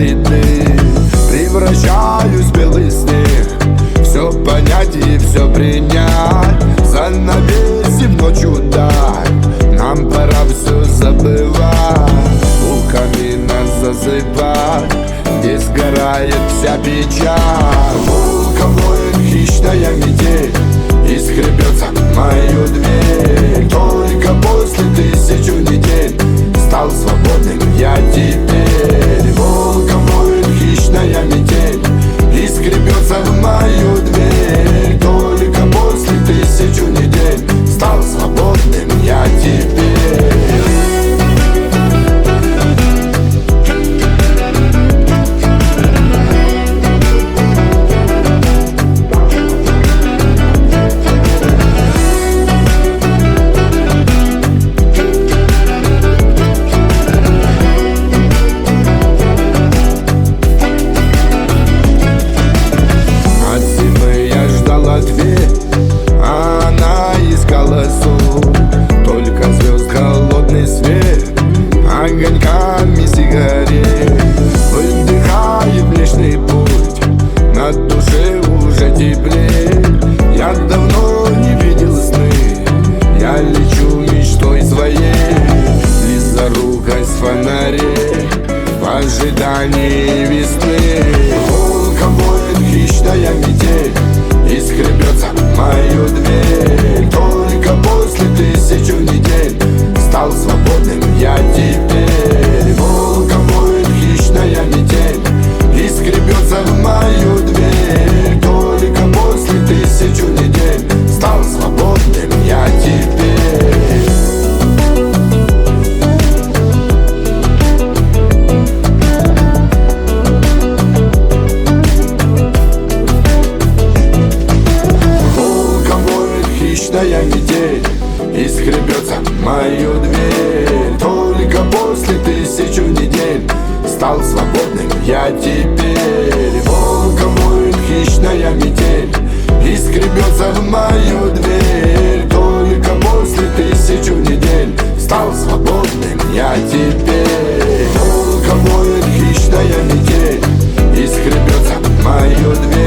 следы. Превращаюсь в белый снег, все понять и все принять. Занавесим ночью даль, нам пора все забывать. У камина засыпать, где сгорает вся печаль. Волком воет хищная метель и скребется в мою дверь. Только после 1000 недель стал свободным я теперь. Волком воет хищная метель и скребется в мою дверь. Только после 1000 недель стал свободным я теперь. Огоньками сигарет выдыхает Млечный Путь, на душе уже теплее. Я давно не видел сны, я лечу мечтой своей. Близорукость фонарей в ожидании весны. Волком воет хищная метель и скребется в мою дверь. Только после 1000 недель стал свободным я теперь. Волком воет хищная метель и скребется в мою дверь. Только после 1000 недель стал свободным я теперь. Волком воет хищная метель и скребется в мою дверь. Только после 1000 недель стал свободным я теперь. Волком воет хищная метель и скребется в мою дверь. Только после 1000 недель стал свободным я теперь. Волком воет хищная метель и скребется в мою дверь.